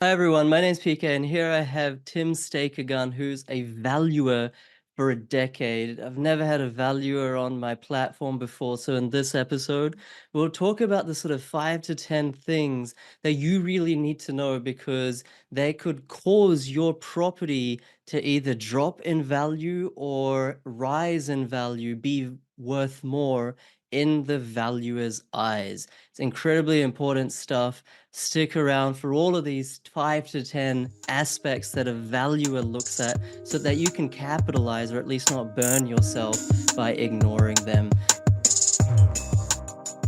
Hi everyone, my name's PK and here I have Tim Stakergun, who's a valuer for a decade. I've never had a valuer on my platform before, so in this episode, we'll talk about the sort of 5 to 10 things that you really need to know because they could cause your property to either drop in value or rise in value, be worth more in the valuer's eyes. It's incredibly important stuff. Stick around for all of these 5 to 10 aspects that a valuer looks at so that you can capitalize or at least not burn yourself by ignoring them.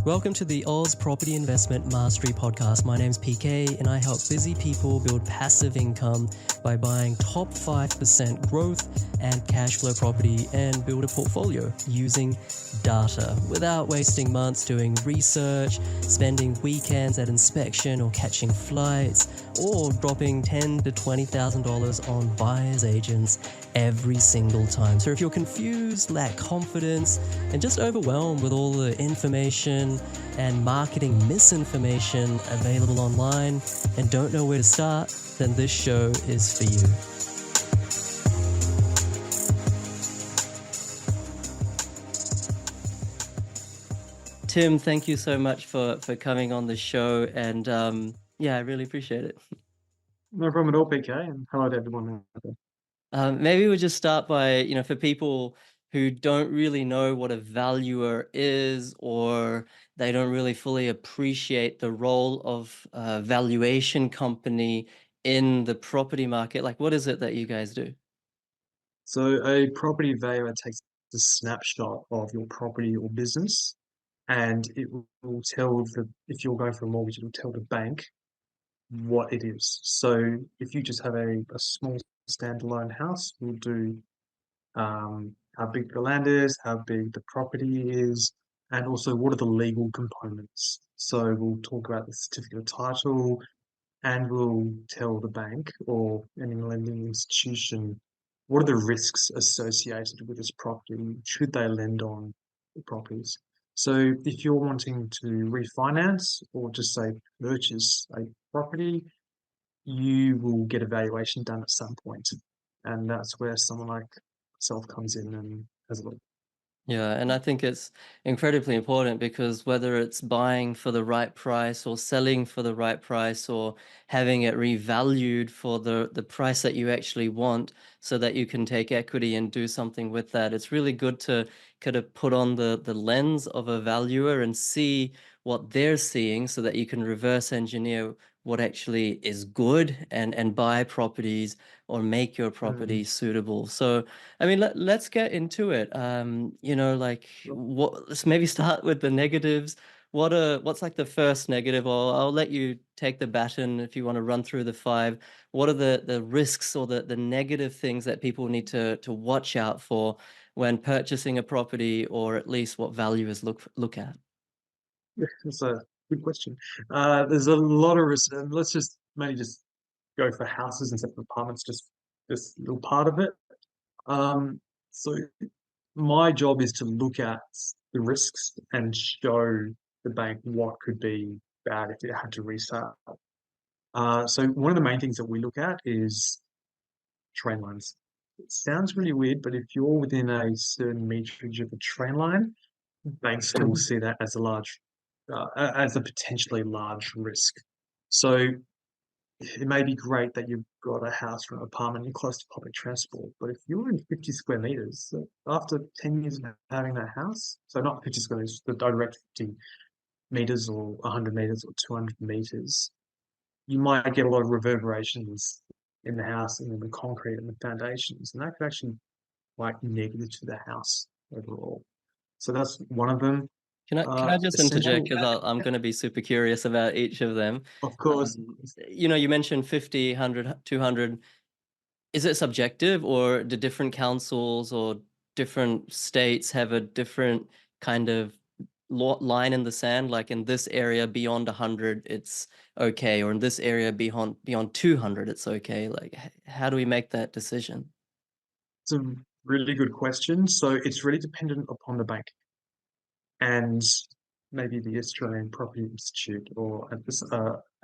Welcome to the Oz Property Investment Mastery Podcast. My name's PK and I help busy people build passive income by buying top 5% growth and cash flow property and build a portfolio using data without wasting months doing research, spending weekends at inspection or catching flights, or dropping $10,000 to $20,000 on buyer's agents every single time. So if you're confused, lack confidence, and just overwhelmed with all the information and marketing misinformation available online and don't know where to start, then this show is for you. Tim, thank you so much for coming on the show, and yeah, I really appreciate it. No problem at all, PK, and hello to everyone out there. Maybe we'll just start by, for people who don't really know what a valuer is, or they don't really fully appreciate the role of a valuation company in the property market. Like, what is it that you guys do? So a property valuer takes a snapshot of your property or business, and it will tell if you're going for a mortgage, it will tell the bank what it is. So if you just have a small standalone house, we'll do how big the land is, how big the property is, and also what are the legal components. So we'll talk about the certificate of title, and we'll tell the bank or any lending institution what are the risks associated with this property. Should they lend on the properties? So if you're wanting to refinance or just say purchase a property, you will get a valuation done at some point, and that's where someone like myself comes in and has a look. Yeah, and I think it's incredibly important because whether it's buying for the right price or selling for the right price or having it revalued for the price that you actually want so that you can take equity and do something with that, it's really good to kind of put on the lens of a valuer and see what they're seeing so that you can reverse engineer what actually is good and buy properties or make your Mm. property suitable. So I mean, let's get into it. Like let's maybe start with the negatives. What's like the first negative, or I'll let you take the baton if you want to run through the five. What are the risks or the negative things that people need to watch out for when purchasing a property, or at least what valuers look at? Yeah, that's a good question. There's a lot of risk, and let's just maybe just go for houses instead of apartments, just this little part of it. So my job is to look at the risks and show the bank what could be bad if it had to resell. So one of the main things that we look at is train lines. It sounds really weird, but if you're within a certain meterage of a train line, banks still see that as as a potentially large risk. So it may be great that you've got a house or an apartment, you're close to public transport, but if you're in 50 square meters, so after 10 years of having that house, so not 50 square meters, the direct 50 meters or 100 meters or 200 meters, you might get a lot of reverberations in the house and in the concrete and the foundations, and that could actually like negative to the house overall. So that's one of them. Can I just interject Essential, because I'm going to be super curious about each of them. of course. You mentioned 50, 100, 200. Is it subjective, or do different councils or different states have a different kind of line in the sand? Like in this area beyond 100, it's okay, or in this area beyond 200, it's okay. Like, how do we make that decision? It's a really good question. So it's really dependent upon the bank and maybe the Australian Property Institute or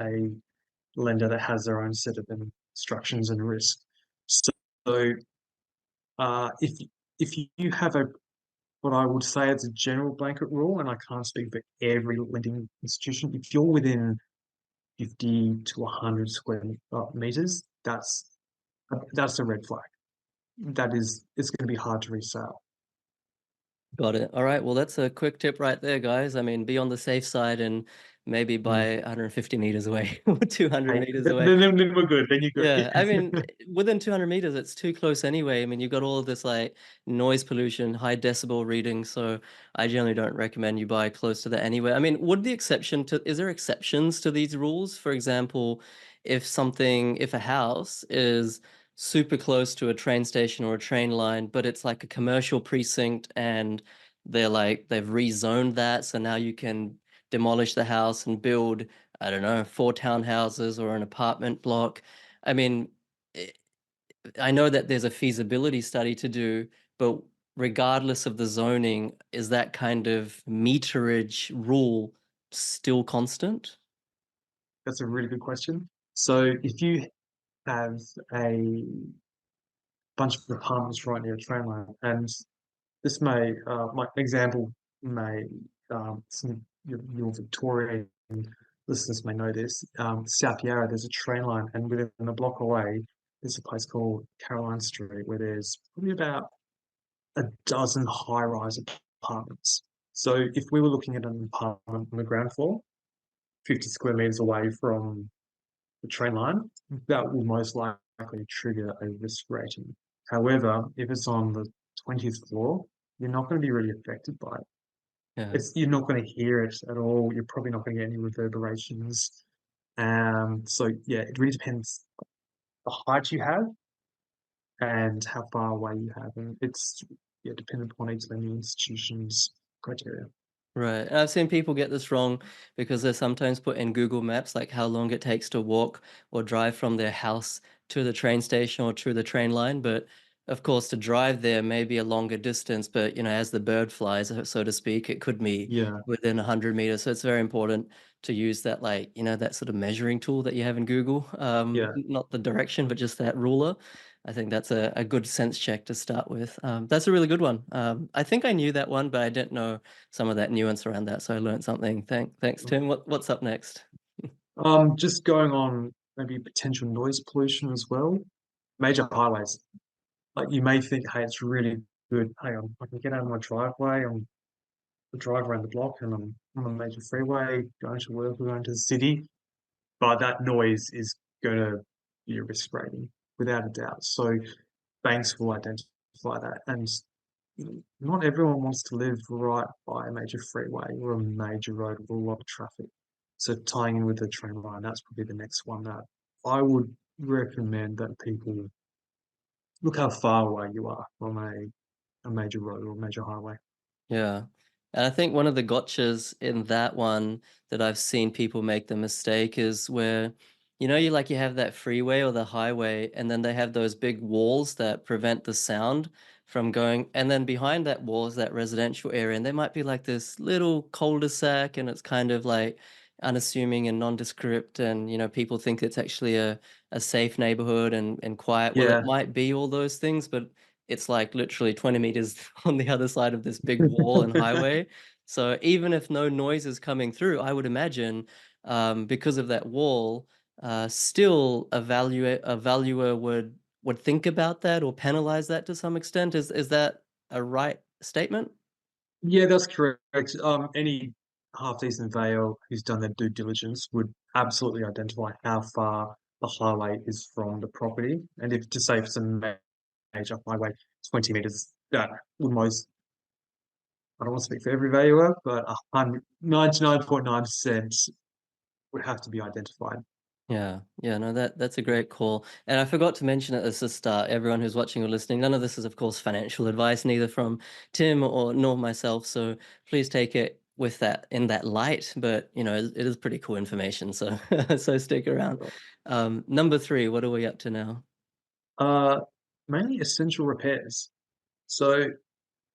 a lender that has their own set of instructions and risk. So, if you have a what I would say is a general blanket rule, and I can't speak for every lending institution, if you're within 50 to 100 square meters, that's a red flag. It's going to be hard to resell. Got it. All right. Well, that's a quick tip right there, guys. I mean, be on the safe side and maybe Mm. buy 150 meters away or 200 Hey, meters then, away. then, then we're good. Then you're good. Yeah, I mean, Yeah. within 200 meters, it's too close anyway. I mean, you've got all of this like noise pollution, high decibel readings, so I generally don't recommend you buy close to that anyway. I mean, is there exceptions to these rules? For example, if a house is super close to a train station or a train line, but it's like a commercial precinct and they've rezoned that, so now you can demolish the house and build, I don't know, four townhouses or an apartment block. I mean, eh, I know that there's a feasibility study to do, but regardless of the zoning, is that kind of meterage rule still constant? That's a really good question. So if you have a bunch of apartments right near a train line, and this my example may, some your Victorian listeners may know this. South Yarra, there's a train line, and within a block away, there's a place called Caroline Street where there's probably about a dozen high-rise apartments. So if we were looking at an apartment on the ground floor, 50 square meters away from the train line, that will most likely trigger a risk rating. However, if it's on the 20th floor, you're not going to be really affected by it. Yeah. You're not going to hear it at all. You're probably not going to get any reverberations. So yeah, it really depends the height you have and how far away you have, and it's yeah dependent upon each lending institution's criteria. Right. And I've seen people get this wrong because they sometimes put in Google Maps like how long it takes to walk or drive from their house to the train station or to the train line. But of course, to drive there may be a longer distance, but as the bird flies, so to speak, it could be Yeah, within 100 meters. So it's very important to use that, like, that sort of measuring tool that you have in Google. yeah. Not the direction, but just that ruler. I think that's a good sense check to start with. That's a really good one. I think I knew that one, but I didn't know some of that nuance around that. So I learned something. Thanks, Tim. What's up next? Just going on maybe potential noise pollution as well. Major highways. Like you may think, hey, it's really good. Hey, I can get out of my driveway. I drive around the block and I'm on a major freeway, going to work or going to the city. But that noise is going to be a risk rating without a doubt. So banks will identify that. And not everyone wants to live right by a major freeway or a major road with a lot of traffic. So tying in with the train line, that's probably the next one that I would recommend that people look how far away you are from a major road or a major highway. Yeah. And I think one of the gotchas in that one that I've seen people make the mistake is where, you have that freeway or the highway, and then they have those big walls that prevent the sound from going. And then behind that wall is that residential area, and there might be like this little cul-de-sac, and it's kind of like unassuming and nondescript. And, people think it's actually a safe neighborhood and quiet. Well, it Yeah. might be all those things, but it's like literally 20 meters on the other side of this big wall and highway. So even if no noise is coming through, I would imagine because of that wall, still a valuer would think about that or penalize that to some extent. Is that a right statement? Yeah, that's correct. Any half decent valuer who's done their due diligence would absolutely identify how far the highway is from the property. And if to say if it's a major highway, 20 meters, that would most, I don't want to speak for every valuer, but 99.9% would have to be identified. Yeah, yeah, no, that's a great call. And I forgot to mention at the start, everyone who's watching or listening, none of this is, of course, financial advice, neither from Tim or nor myself. So please take it with that in that light. But it is pretty cool information. So so stick around. Number three, what are we up to now? Uh, Mainly essential repairs. So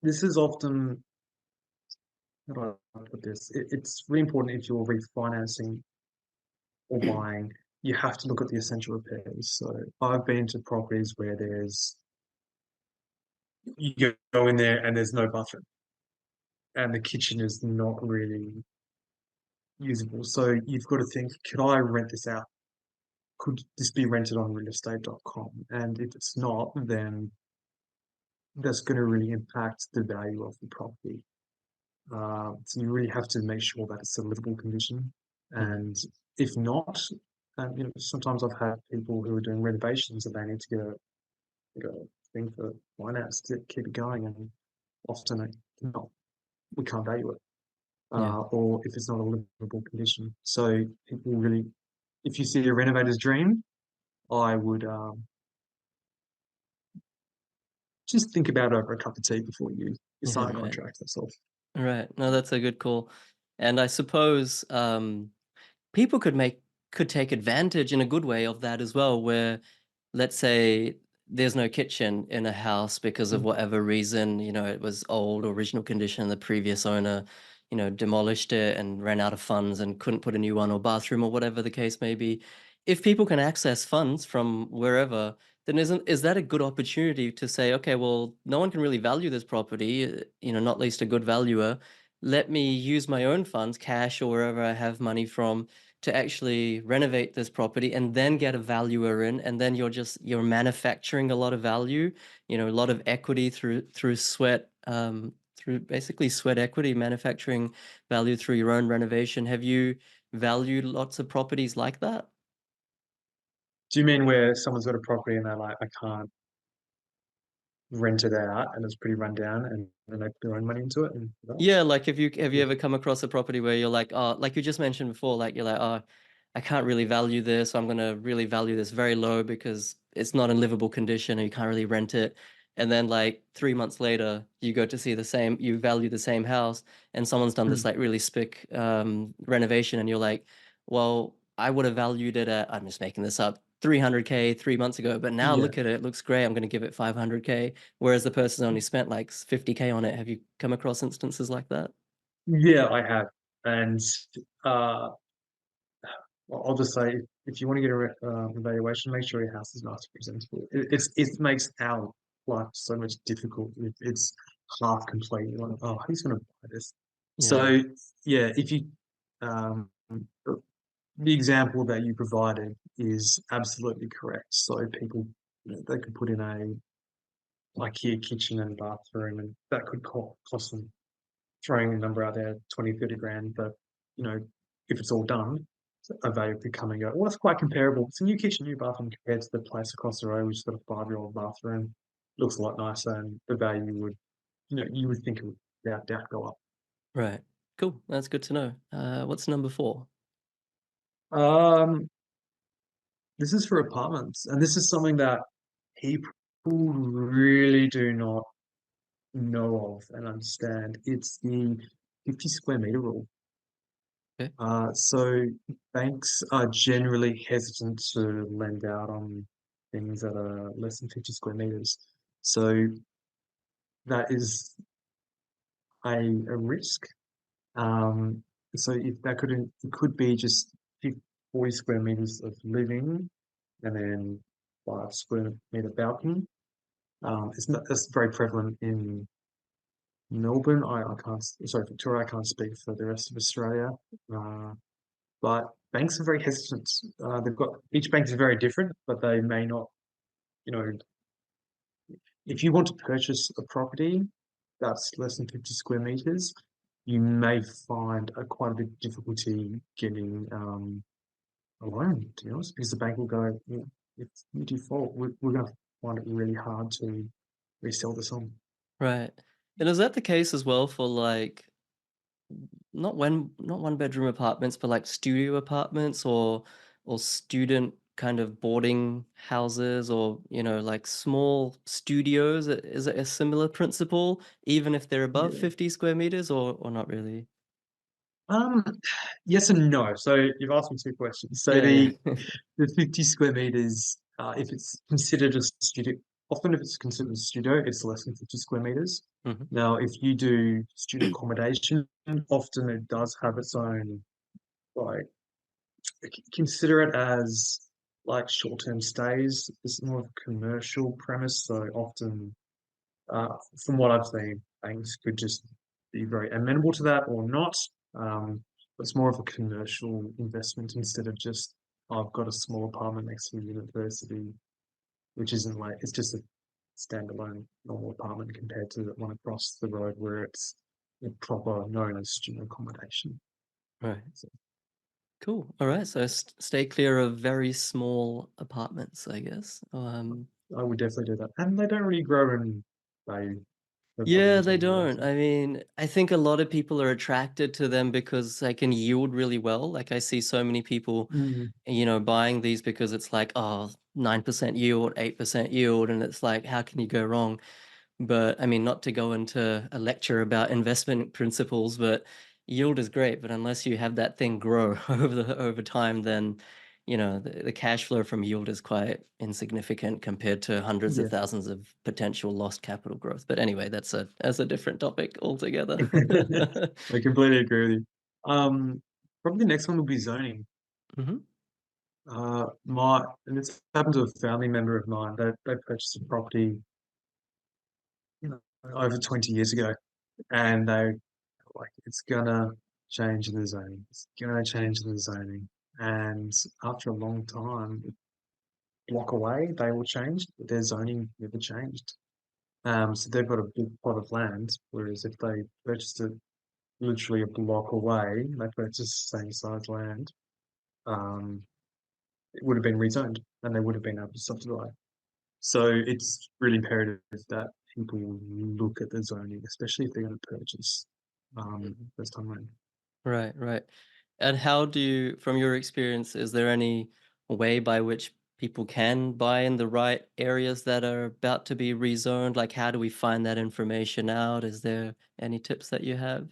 this is often, how do I put this? It's really important if you're refinancing or buying. you have to look at the essential repairs. So I've been to properties where you go in there and there's no bathroom, and the kitchen is not really usable. So you've got to think, could I rent this out? Could this be rented on realestate.com? And if it's not, then that's going to really impact the value of the property. So you really have to make sure that it's a livable condition. Mhm. And if not, sometimes I've had people who are doing renovations and they need to get a thing for finance to keep it going, and often no, we can't value it. Yeah. Or if it's not a livable condition. So people really, if you see a renovator's dream, I would just think about it over a cup of tea before you Yeah, sign a right. contract. That's all. Right. No, that's a good call. And I suppose, people could take advantage in a good way of that as well, where let's say there's no kitchen in a house because of Mm. whatever reason, it was old original condition, the previous owner, demolished it and ran out of funds and couldn't put a new one, or bathroom, or whatever the case may be. If people can access funds from wherever, then is that a good opportunity to say, okay, well, no one can really value this property, not least a good valuer. Let me use my own funds, cash or wherever I have money from, to actually renovate this property and then get a valuer in, and then you're manufacturing a lot of value, a lot of equity through sweat, through basically sweat equity, manufacturing value through your own renovation. Have you valued lots of properties like that? Do you mean where someone's got a property and they're like, I can't rent it out and it's pretty run down, and then they put their own money into it and Yeah, like have you yeah. ever come across a property where you're like, oh, like you just mentioned before, like you're like, oh, I can't really value this. I'm gonna really value this very low because it's not in livable condition and you can't really rent it. And then like 3 months later, you value the same house, and someone's done this Mm. like really spick renovation, and you're like, well, I would have valued it at, I'm just making this up, 300K 3 months ago, but now Yeah. look at it, it looks great. I'm gonna give it 500K, whereas the person only spent like 50K on it. Have you come across instances like that? Yeah, I have. And uh, I'll just say, if you want to get a evaluation, make sure your house is nice and presentable. It makes our life so much difficult if it's half complete. You're like, oh, who's going to buy this? Yeah. So yeah, if you the example that you provided is absolutely correct. So people, they could put in a IKEA kitchen and bathroom, and that could cost them, throwing a number out there, 20, 30 grand. But, you know, if it's all done, a value could come and go, well, it's quite comparable. It's a new kitchen, new bathroom compared to the place across the road, which has got a 5-year-old bathroom. Looks a lot nicer, and the value would, you would think it would without doubt go up. Right. Cool. That's good to know. What's number four? Um, this is for apartments, and this is something that people really do not know of and understand. It's the 50 square meter rule. Okay. So banks are generally hesitant to lend out on things that are less than 50 square meters. So that is a risk. Um, so if that it could be just 40 square meters of living and then 5 square meter balcony. It's not that's very prevalent in Melbourne. I can't, sorry, Victoria. I can't speak for the rest of Australia. Uh, but banks are very hesitant. They've got each bank is very different, but they may not. You know, if you want to purchase a property that's less than 50 square meters, you may find quite a bit of difficulty getting a loan. To be honest, because the bank will go, if you default, we're going to find it really hard to resell this on. Right. And is that the case as well for like not one bedroom apartments, but like studio apartments, or student kind of boarding houses, or like small studios? Is it a similar principle, even if they're above Yeah. 50 square meters, or not really? Um, yes and no. So you've asked me two questions. So Yeah, yeah. the 50 square meters, if it's considered a studio, often if it's considered a studio, it's less than 50 square meters. Hmm. Now, if you do student accommodation, often it does have its own like consider it as like short-term stays. It's more of a commercial premise, so often, uh, from what I've seen, banks could just be very amenable to that or not. Um, it's more of a commercial investment instead of just, "Oh, I've got a small apartment next to a university," which isn't like, it's just a standalone normal apartment compared to the one across the road where it's a proper known as student accommodation. Right. So Cool. All right. So stay clear of very small apartments, I guess. I would definitely do that. And they don't really grow in value for Yeah, volumes they anyway. don't. So. I mean, I think a lot of people are attracted to them because they can yield really well. Like I see so many people, Mm, buying these because it's like, oh, 9% yield, 8% yield, and it's like, how can you go wrong? But I mean, not to go into a lecture about investment principles, but yield is great. But unless you have that thing grow over time, then the cash flow from yield is quite insignificant compared to hundreds of yeah. thousands of potential lost capital growth. But anyway, that's a different topic altogether. I completely agree with you. Probably the next one will be zoning. Hmm. And it's happened to a family member of mine. They purchased a property, you know, over 20 years ago, and they like, it's gonna change the zoning. It's gonna change the zoning. And after a long time, block away, they will change, but their zoning never changed. So they've got a big plot of land, whereas if they purchased it literally a block away, they purchased the same size land, um, it would have been rezoned and they would have been able to subdivide. So it's really imperative that people look at the zoning, especially if they're going to purchase first time around. Right, right. And how do you, from your experience, is there any way by which people can buy in the right areas that are about to be rezoned? Like, how do we find that information out? Is there any tips that you have?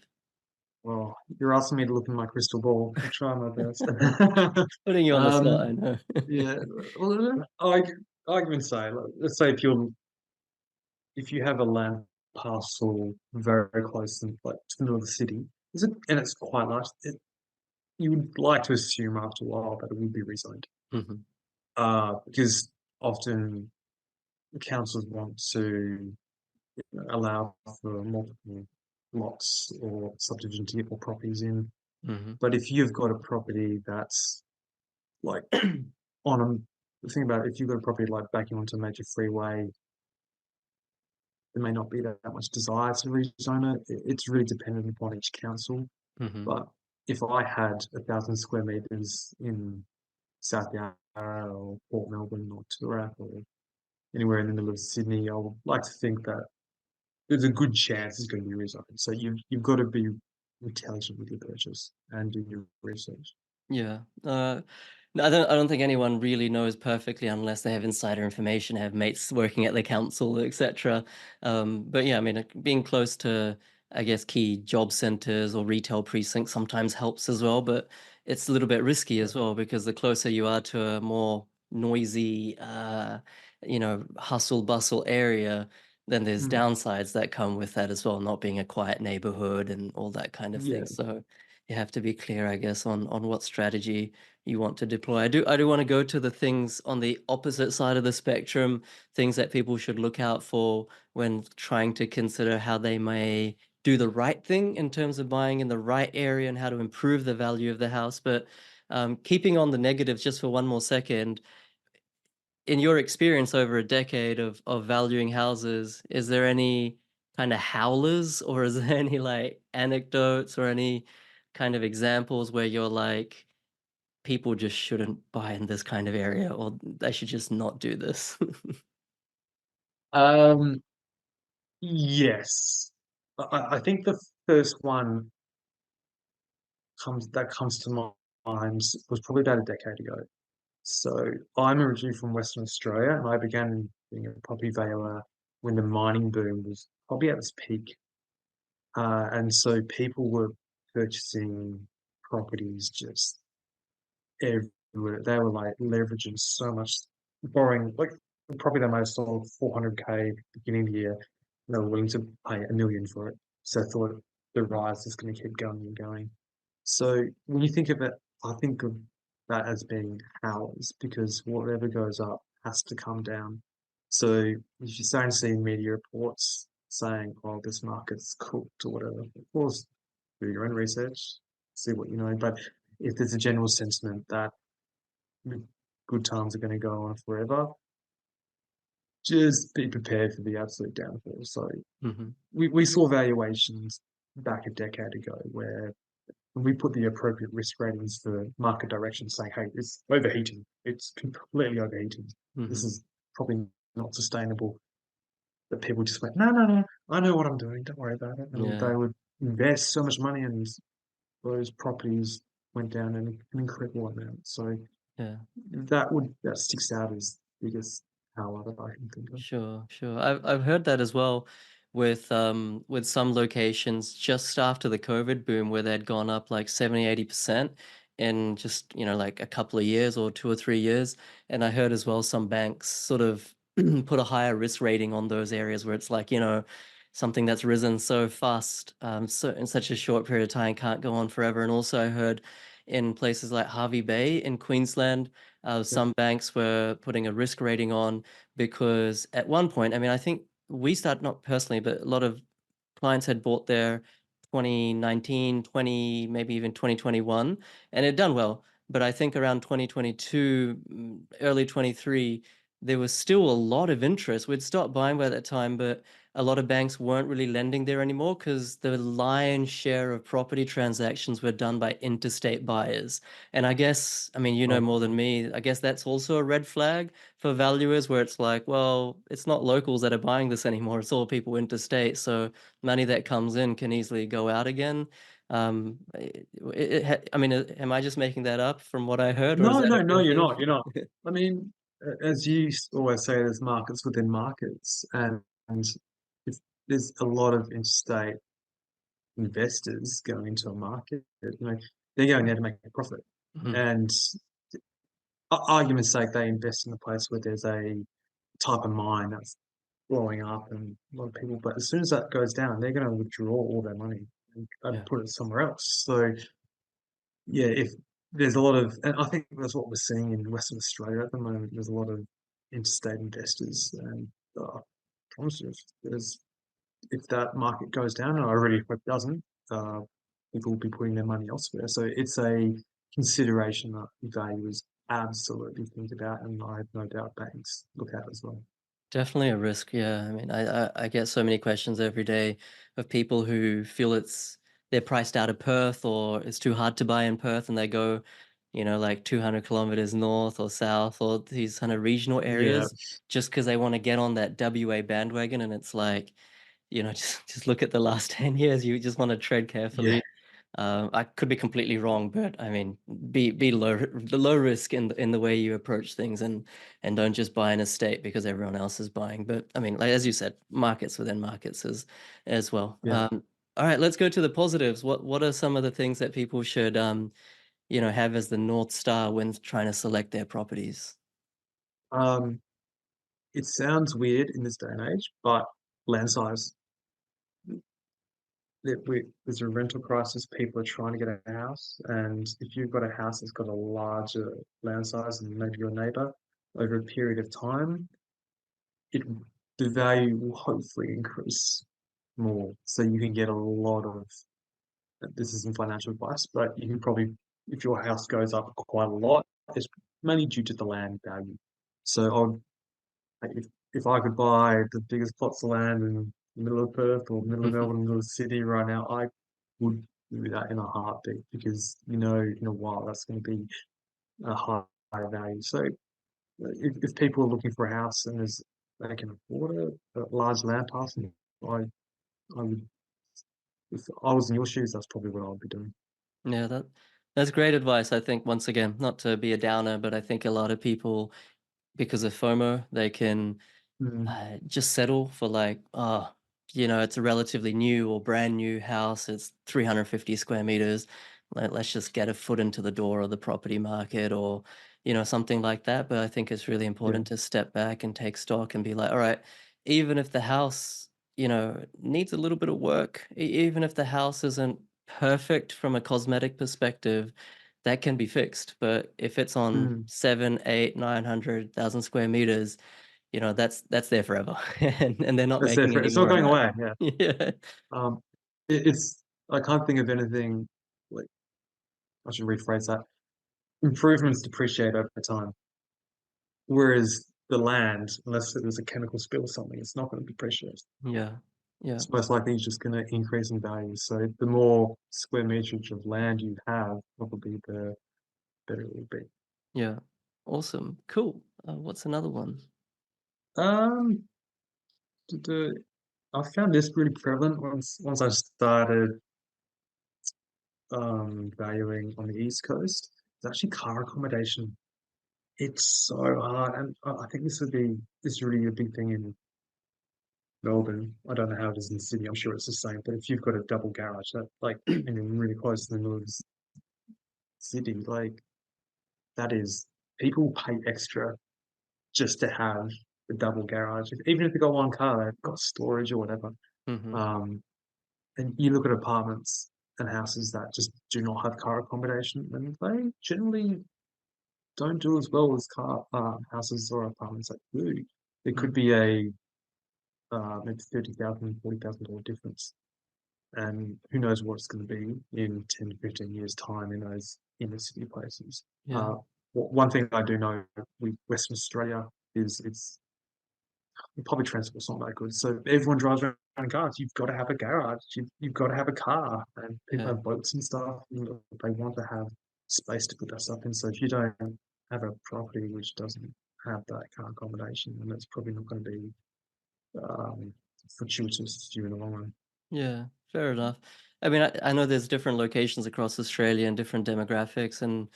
Well, you're asking me to look in my crystal ball. I'll try my best. Putting you on the spot, um, I know. yeah, well, I can say, like, let's say if you have a land parcel very close and like to the middle of the city, and it's quite large, you would like to assume after a while that it would be rezoned, Mhm, because often councils want to allow for multiple lots or subdivision to get more properties in. mhm, But if you've got a property that's like on a the thing about it, if you've got a property like backing onto a major freeway, there may not be that much desire to rezone it. It's really dependent upon each council. mhm, But if I had 1,000 square meters in South Yarra or Port Melbourne or Toorak or anywhere in the middle of Sydney, I would like to think that there's a good chance it's going to be rezoned. So you've got to be intelligent with your purchase and do your research. yeah. No, I don't think anyone really knows perfectly unless they have insider information, have mates working at the council, etc. But yeah, I mean, like, being close to, I guess, key job centers or retail precincts sometimes helps as well, but it's a little bit risky Yeah. as well because the closer you are to a more noisy, hustle bustle area, then there's Mm. downsides that come with that as well, not being a quiet neighborhood and all that kind of thing. Yeah. So you have to be clear, I guess, on what strategy you want to deploy. I do want to go to the things on the opposite side of the spectrum, things that people should look out for when trying to consider how they may do the right thing in terms of buying in the right area and how to improve the value of the house. But keeping on the negatives just for one more second, in your experience over a decade of valuing houses, is there any kind of howlers or is there any like anecdotes or any kind of examples where you're like, people just shouldn't buy in this kind of area or they should just not do this? Um, yes. I think the first one comes to mind was probably about a decade ago. So I'm originally from Western Australia, and I began being a property valuer when the mining boom was probably at its peak. And so people were purchasing properties just everywhere. They were like leveraging so much, borrowing like probably they might have sold 400K beginning of the year. And they were willing to pay 1 million for it. So I thought the rise is going to keep going and going. So when you think of it, I think of that as being ours because whatever goes up has to come down. So if you're starting to see media reports saying, "Oh, this market's cooked" or whatever, of course, do your own research, see what you know. But if there's a general sentiment that good times are going to go on forever, just be prepared for the absolute downfall. So Mhm. we saw valuations back a decade ago where we put the appropriate risk ratings for market direction, saying, "Hey, it's overheating. It's completely overheating. This Mhm. is probably not sustainable." But people just went, "No, no, no. I know what I'm doing. Don't worry about it." And Yeah. they would invest so much money, and those properties went down an incredible amount. So Yeah. that sticks out as biggest power that I can think of. Sure, sure. I've heard that as well with some locations just after the COVID boom where they'd gone up like 70-80% in just, like a couple of years or 2 or 3 years. And I heard as well some banks sort of put a higher risk rating on those areas where it's like, something that's risen so fast, so in such a short period of time can't go on forever. And also I heard in places like Harvey Bay in Queensland, Yep. some banks were putting a risk rating on because at one point, I mean, I think we started, not personally, but a lot of clients had bought their 2019, 20, maybe even 2021, and it had done well. But I think around 2022, early 23, there was still a lot of interest. We'd stopped buying by that time, but a lot of banks weren't really lending there anymore because the lion's share of property transactions were done by interstate buyers. And I guess, I mean, you know Oh, more than me, I guess that's also a red flag for valuers where it's like, well, it's not locals that are buying this anymore. It's all people interstate. So money that comes in can easily go out again. I mean, am I just making that up from what I heard, or is no, that a no, no, real you're thing? not. You're not. I mean, as you always say, there's markets within markets, and if there's a lot of interstate investors going into a market, they're going there to make a profit. Mhm. And argument's sake, they invest in a place where there's a type of mine that's blowing up and a lot of people. But as soon as that goes down, they're going to withdraw all their money and Yeah, put it somewhere else. So yeah, if there's a lot of, and I think that's what we're seeing in Western Australia at the moment. There's a lot of interstate investors, and I promise you, if that market goes down, and I really hope it doesn't, uh, people will be putting their money elsewhere. So it's a consideration that valuers absolutely think about, and I have no doubt banks look at as well. definitely a risk. Yeah, I mean, I get so many questions every day of people who feel they're priced out of Perth or it's too hard to buy in Perth, and they go, like 200 kilometers north or south or these kind of regional Yeah, areas just because they want to get on that WA bandwagon, and it's like, just look at the last 10 years. You just want to tread yeah, carefully. I could be completely wrong, but I mean, be low risk in the way you approach things, and don't just buy an estate because everyone else is buying. But I mean, like as you said, markets within markets as well. yeah. All right, let's go to the positives. What are some of the things that people should have as the North Star when trying to select their properties? Um, it sounds weird in this day and age, but land size. There's a rental crisis. People are trying to get a house, and if you've got a house that's got a larger land size than maybe your neighbour, over a period of time, it the value will hopefully increase more. So you can get a lot of. This isn't financial advice, but you can probably, if your house goes up quite a lot, it's mainly due to the land value. So if I could buy the biggest plots of land in the middle of Perth or middle of Melbourne, middle of the city right now, I would do that in a heartbeat because in a while that's going to be a higher value. So if people are looking for a house and they can afford a large land parcel, I would, if I was in your shoes, that's probably what I would be doing. Yeah, that's great advice. I think once again, not to be a downer, but I think a lot of people, because of FOMO, they can Mm, just settle for like, oh, it's a relatively new or brand new house. It's 350 square meters. Let's just get a foot into the door of the property market, or, something like that. But I think it's really yeah, important to step back and take stock and be like, all right, even if the house, needs a little bit of work, even if the house isn't perfect from a cosmetic perspective, that can be fixed. But if it's on Mm, 7, 8, 900,000 square meters, that's there forever, and they're not that's there making for any it's not more of going that. away. Yeah. Yeah. Um, it's I can't think of anything like I should rephrase that. Improvements depreciate over time, whereas the land, unless there's a chemical spill or something, it's not going to depreciate. Yeah. Yeah. It's most likely just going to increase in value. So the more square meterage of land you have, probably the better it will be. Yeah. Awesome. Cool. What's another one? Um, the I found this really prevalent once I started valuing on the East Coast. It's actually car accommodation. It's so hard, and I think this is really a big thing in Melbourne. I don't know how it is in Sydney. I'm sure it's the same. But if you've got a double garage, that like, and you're really close to the middle of the city, like that is people pay extra just to have the double garage. Even if they've got one car, they've got storage or whatever. Hmm. Um, and you look at apartments and houses that just do not have car accommodation, and they generally don't do as well as car houses or apartments that do. There could Hmm. be a maybe 30,000, $40,000 difference. And who knows what it's going to be in 10 to 15 years' time in those inner city places. Yeah. One thing I do know with Western Australia is it's public transport's not that good. So everyone drives around in cars. You've got to have a garage. You've got to have a car. And people Yeah. have boats and stuff. They want to have space to put that stuff in. So if you don't have a property which doesn't have that car accommodation, then it's probably not going to be fortuitous to you in the long run. Yeah, fair enough. I mean, I know there's different locations across Australia and different demographics, and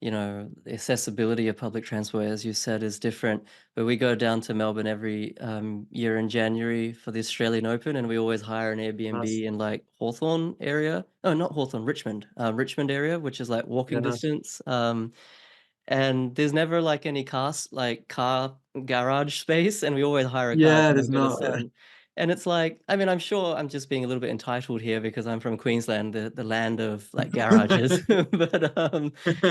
the accessibility of public transport, as you said, is different. But we go down to Melbourne every year in January for the Australian Open, and we always hire an Nice. Airbnb in like Hawthorne area. Oh, not Hawthorne, Richmond area, which is like Yeah, walking nice. distance. And there's never like any car garage space, and we always hire a car Yeah, because there's I'm gonna not. sit in. And it's like, I mean, I'm sure I'm just being a little bit entitled here because I'm from Queensland, the land of like garages. But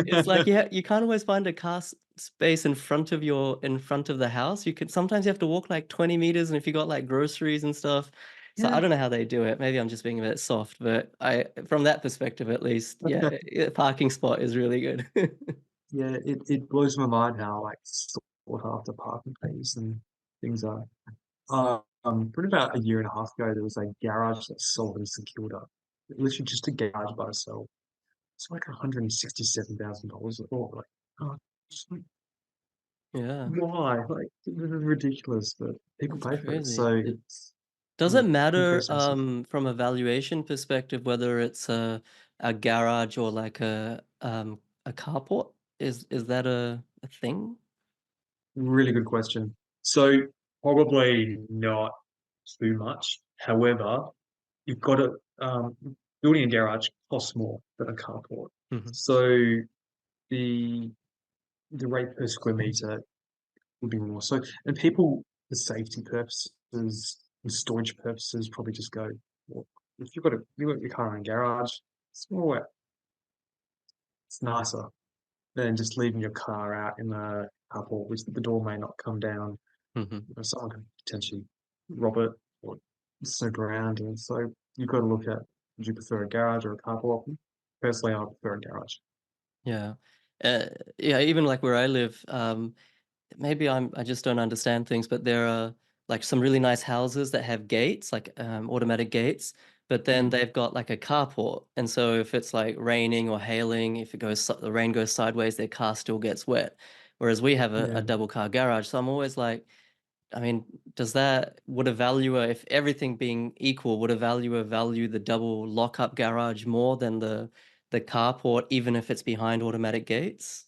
it's like, yeah, you can't always find a space in front of the house. You could sometimes you have to walk like 20 meters, and if you got like groceries and stuff. So I Yeah. don't know how they do it. Maybe I'm just being a bit soft, but from that perspective at least, yeah, parking spot is really good. Yeah, it blows my mind how like sought after parking fees and things are. Probably about a year and a half ago, there was a garage that sold and secured up. Literally just a garage by itself. It's like $167,000 or like, oh, just like, Yeah, why? Like, this is ridiculous, but people that's pay for it. crazy. So it's Does it mm, matter impressive. from a valuation perspective whether it's a garage or like a carport? Is that a thing? Really good question. So probably not too much. However, you've got to building a garage costs more than a carport. Hmm. So the the rate per square meter would be more. So and people for safety purposes and storage purposes probably just go, well, if you've got your car in a garage, it's more it's nicer than just leaving your car out in the carport, which the door may not come down. Hmm. Someone could potentially rob it or snoop around. And so you've got to look at, would you prefer a garage or a carport? Personally, I prefer a garage. Yeah. Uh, yeah, even like where I live, maybe I just don't understand things, but there are like some really nice houses that have gates, like automatic gates, but then Mm, they've got like a carport. And so if it's like raining or hailing, if the rain goes sideways, their car still gets wet. Whereas we have a yeah. double car garage. So I'm always like, I mean, would a valuer, if everything being equal, would a valuer value the double lockup garage more than the carport, even if it's behind automatic gates?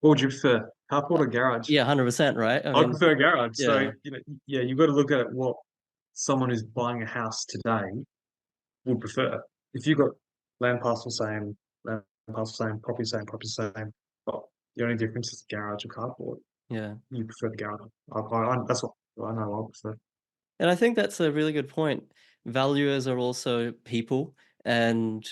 What would you prefer, carport Uh, or garage? Yeah, 100%, right? I I mean, prefer garage. So, yeah. yeah, you've got to look at what someone who's buying a house today would prefer. If you've got land parcel same, property same, well, the only difference is garage or carport. Yeah. You prefer the garage. That's what I know I prefer. And I think that's a really good point. Valuers are also people, and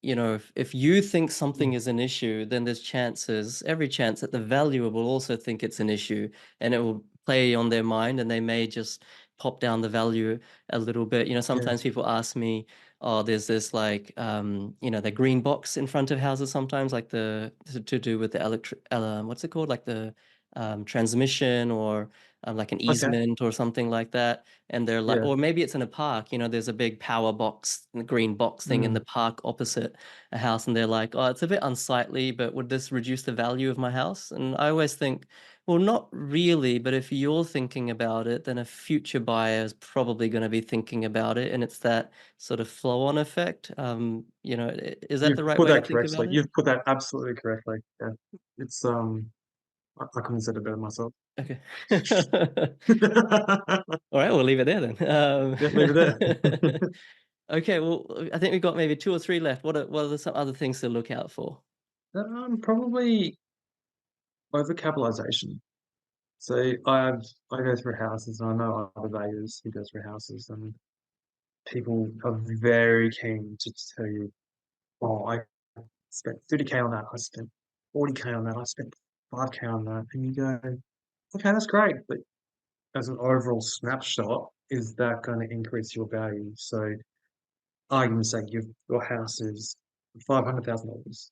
you know, if you think something Mm, is an issue, then there's every chance that the valuer will also think it's an issue, and it will play on their mind, and they may just pop down the value a little bit. You know, yeah. sometimes people ask me, oh, there's this like, you know, the green box in front of houses sometimes, like to do with the what's it called? Like the transmission or like an Okay. easement or something like that. And they're like, Yeah. or maybe it's in a park, you know, there's a big power box, the green box thing in the Mm, park opposite a house, and they're like, oh, it's a bit unsightly, but would this reduce the value of my house? And I always think, well, not really, but if you're thinking about it, then a future buyer is probably going to be thinking about it, and it's that sort of flow-on effect. You know, is that you've the right put way to that think correctly. about it? You've put that absolutely correctly. Yeah. It's I couldn't have said it better myself. Okay. Yeah, All right, we'll leave it there then. leave it there. Okay, well, I think we've got maybe two or three left. What are some other things to look out for? Probably overcapitalization. So I go through houses and I know other valuers who go through houses and people are very keen to tell you, oh, I spent 30K on that, I spent 40K on that, I spent 5K on that. And you go, okay, that's great. But as an overall snapshot, is that going to increase your value? So argument's sake, your house is $500,000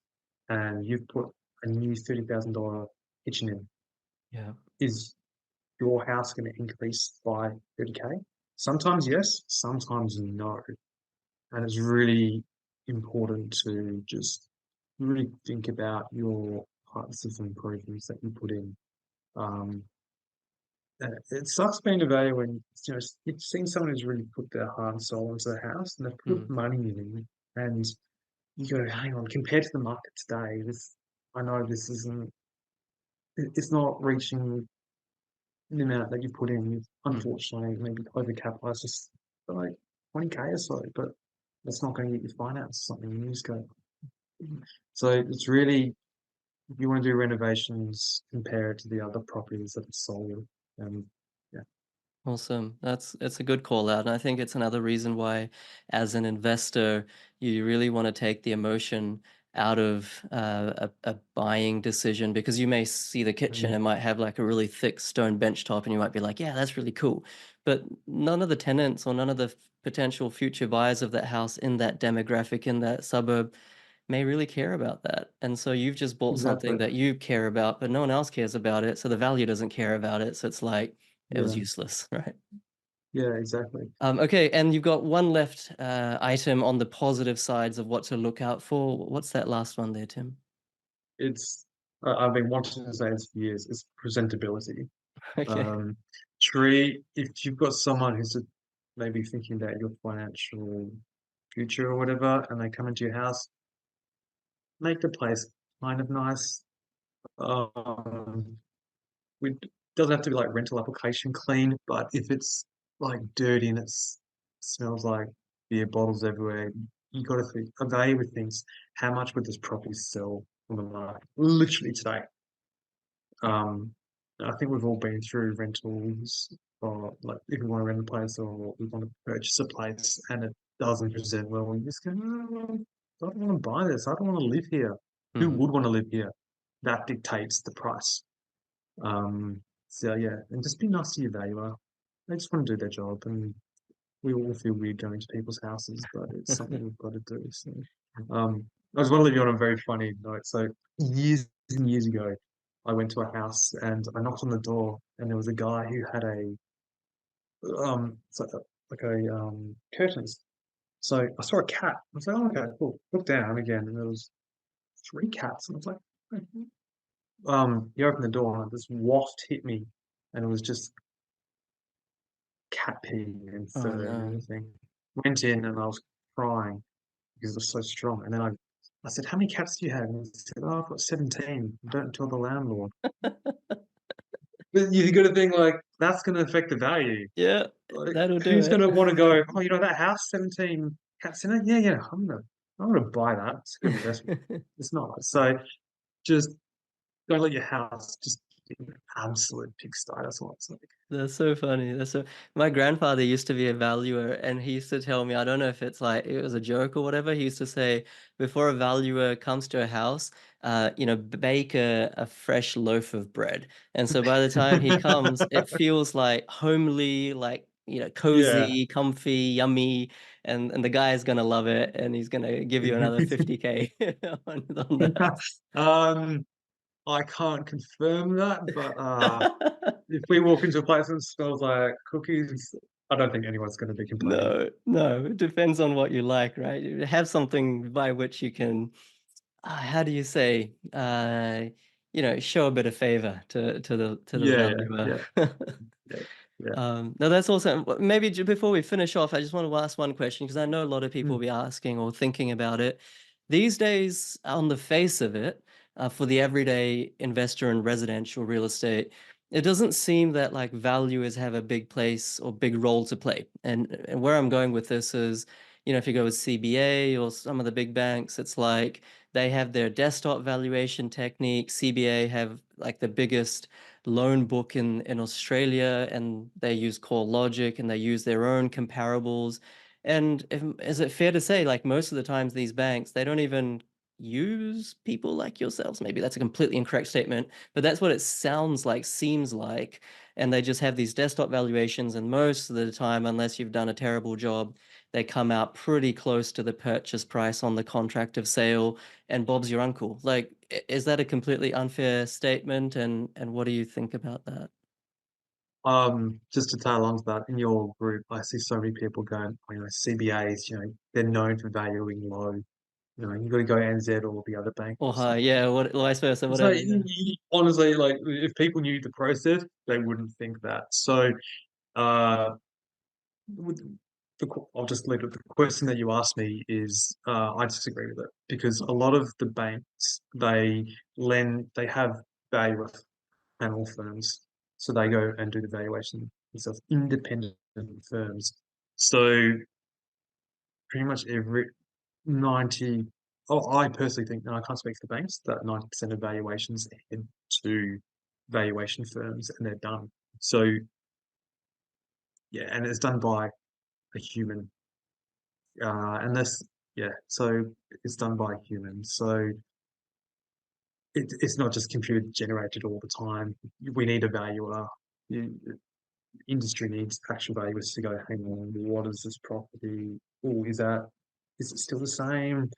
and you've put a new $30,000 kitchen in. Yeah. Is your house going to increase by 30K? Sometimes yes, sometimes no. And it's really important to just really think about your types of improvements that you put in. Um, it sucks being a value when you've seen someone who's really put their heart and soul into the house and they've put Mm, money in, and you go, hang on, compared to the market today, this I know this isn't it's not reaching the amount that you put in. You've mm. unfortunately maybe overcapitalized just for like 20K or so, but that's not going to get you finance something. You just go. So it's really, if you want to do renovations, compare it to the other properties that are sold. And yeah, Awesome. It's a good call out. And I think it's another reason why, as an investor, you really want to take the emotion out of a buying decision, because you may see the kitchen mm, and might have like a really thick stone bench top, and you might be like, yeah, that's really cool. But none of the tenants or none of the potential future buyers of that house in that demographic, in that suburb, may really care about that. And so you've just bought something exactly. that you care about, but no one else cares about it. So the value doesn't care about it. So it's like, it was Yeah, useless, right? yeah, exactly. Okay, and you've got one left item on the positive sides of what to look out for. What's that last one there, Tim? It's I've been wanting to say this for years. It's presentability. Okay. Um, Tree, if you've got someone who's maybe thinking about your financial future or whatever, and they come into your house, make the place kind of nice. Um, we doesn't have to be like rental application clean, but if it's like dirty and smells like beer bottles everywhere, you got to think, evaluate things. How much would this property sell on the market? Literally today. Um, I think we've all been through rentals, or like if we want to rent a place or we want to purchase a place and it doesn't present well, we just go, "No, I don't want to buy this. I don't want to live here. Who Hmm. would want to live here?" That dictates the price. So yeah, and just be nice to your valuer. They just want to do their job, and we all feel weird going to people's houses, but it's something we've got to do. So, I just want to leave you on a very funny note. So years and years ago, I went to a house and I knocked on the door, and there was a guy who had it's like a curtains. So I saw a cat. I was like, oh, okay, cool. Look down again, and there was three cats, and I was like, "Hmm." He opened the door, and this waft hit me, and it was just cat pee and Oh fur and no. everything. Went in and I was crying because it was so strong. And then I said, "How many cats do you have?" And he said, "Oh, I've got 17. Don't tell the landlord." But you got to think like that's going to affect the value. Yeah, Like, that'll do who's it. going to want to go? Oh, that house, 17 cats in it. Yeah, yeah. I'm gonna buy that. It's a good investment. It's not. So just don't let your house just be an absolute pigsty. That's what it's like. That's so funny. That's so. My grandfather used to be a valuer, and he used to tell me, I don't know if it's like it was a joke or whatever. He used to say, before a valuer comes to a house, bake a fresh loaf of bread. And so by the time he comes, it feels like homely, like Yeah. cozy, comfy, yummy, and the guy is gonna love it, and he's gonna give you another 50K on the house. Um, I can't confirm that, but if we walk into a place and it smells like cookies, I don't think anyone's going to be complaining. No, no, it depends on what you like, right? You have something by which you can, how do you say, show a bit of favor to the Yeah, valuer. yeah, yeah, yeah. No, that's awesome. Maybe before we finish off, I just want to ask one question because I know a lot of people Mm, will be asking or thinking about it. These days, on the face of it, for the everyday investor in residential real estate, it doesn't seem that like valuers have a big place or big role to play. And where I'm going with this is, if you go with CBA or some of the big banks, it's like they have their desktop valuation technique. CBA have like the biggest loan book in Australia, and they use Core Logic and they use their own comparables. And is it fair to say, like most of the times, these banks, they don't even use people like yourselves? Maybe that's a completely incorrect statement, but that's what it sounds like, seems like. And they just have these desktop valuations, and most of the time, unless you've done a terrible job, they come out pretty close to the purchase price on the contract of sale, and Bob's your uncle. Like, is that a completely unfair statement? And what do you think about that? just to tail onto that, in your group, I see so many people going, oh, CBAs, they're known for valuing low. You got to go NZ or the other bank Or or high, something. yeah, what vice versa, So whatever, yeah. honestly, like if people knew the process, they wouldn't think that. So uh, with I'll just leave it. The question that you asked me is, I disagree with it because a lot of the banks they have valuer panel firms, so they go and do the valuation themselves, independent firms. So pretty much every 90, oh, I personally think, and I can't speak for the banks, that 90% of valuations head to valuation firms and they're done. So yeah, and it's done by a human. Unless, yeah, so it's done by humans. So it's not just computer generated all the time. We need a valuer. You, industry needs actual valuers to go, hang on, what is this property? Oh, is it still the same?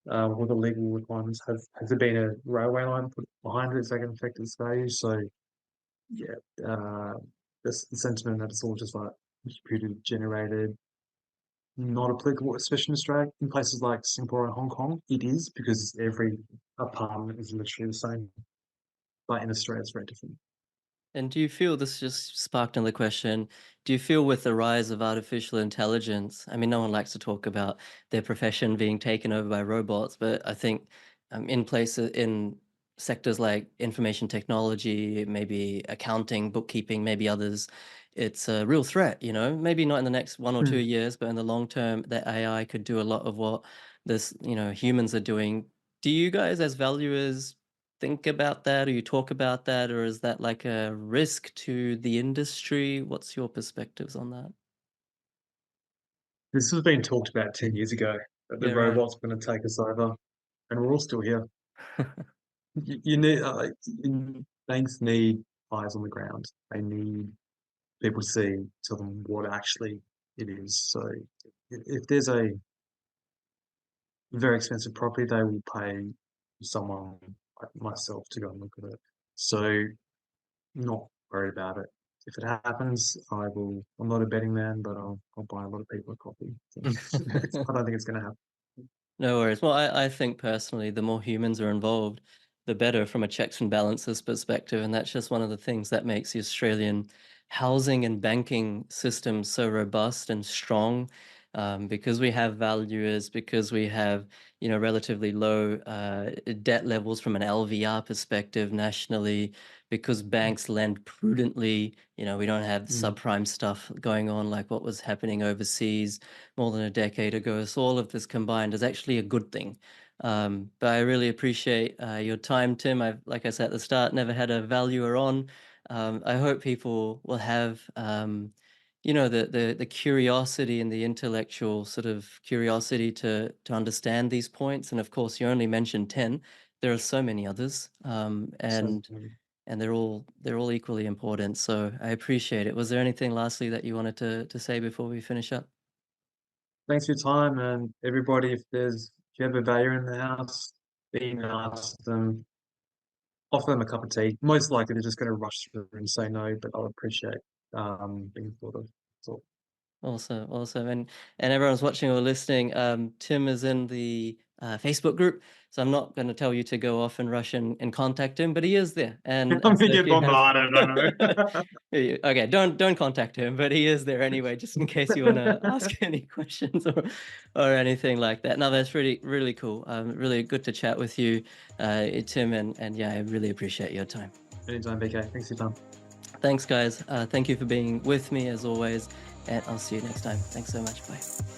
What are the legal requirements? Has there been a railway line put behind it? Is that going to affect its value? So yeah, this the sentiment that it's all just like computer generated, not applicable, especially in Australia. In places like Singapore and Hong Kong, it is because every apartment is literally the same. But in Australia, it's very different. And do you feel, this just sparked another question, do you feel with the rise of artificial intelligence, I mean, no one likes to talk about their profession being taken over by robots, but I think in places, in sectors like information technology, maybe accounting, bookkeeping, maybe others, it's a real threat, maybe not in the next 1 or 2 years, but in the long term, that AI could do a lot of what humans are doing. Do you guys as valuers think about that, or you talk about that, or is that like a risk to the industry? What's your perspectives on that? This has been talked about 10 years ago that the Yeah, right. robot's going to take us over, and we're all still here. You need banks need eyes on the ground. They need people to see to them what actually it is. So if there's a very expensive property, they will pay someone like myself to go and look at it. So not worried about it. If it happens, I will. I'm not a betting man, but I'll buy a lot of people a coffee. So I don't think it's going to happen. No worries. Well, I think personally, the more humans are involved, the better from a checks and balances perspective. And that's just one of the things that makes the Australian housing and banking system so robust and strong. Because we have valuers, because we have, relatively low debt levels from an LVR perspective nationally, because banks lend prudently, we don't have the Mm. subprime stuff going on like what was happening overseas more than a decade ago. So all of this combined is actually a good thing. But I really appreciate your time, Tim. I've, like I said at the start, never had a valuer on. I hope people will have, the curiosity and the intellectual sort of curiosity to understand these points. And of course, you only mentioned 10. There are so many others, So, and they're all equally important. So I appreciate it. Was there anything lastly that you wanted to say before we finish up? thanks for your time, and everybody. If you have a valuer in the house, be nice to them, offer them a cup of tea. Most likely they're just going to rush through and say no, but I'll appreciate being thought of. So Awesome, awesome, and everyone's watching or listening. Tim is in the Facebook group, so I'm not going to tell you to go off and rush and contact him, but he is there, I'm and so gonna if get you have, bombarded. I know. okay, don't contact him, but he is there anyway, just in case you want to ask any questions or anything like that. No, that's really really cool. Really good to chat with you, Tim, and yeah, I really appreciate your time. Anytime, BK. Thanks for your time. Thanks, guys. Thank you for being with me as always, and I'll see you next time. Thanks so much. Bye.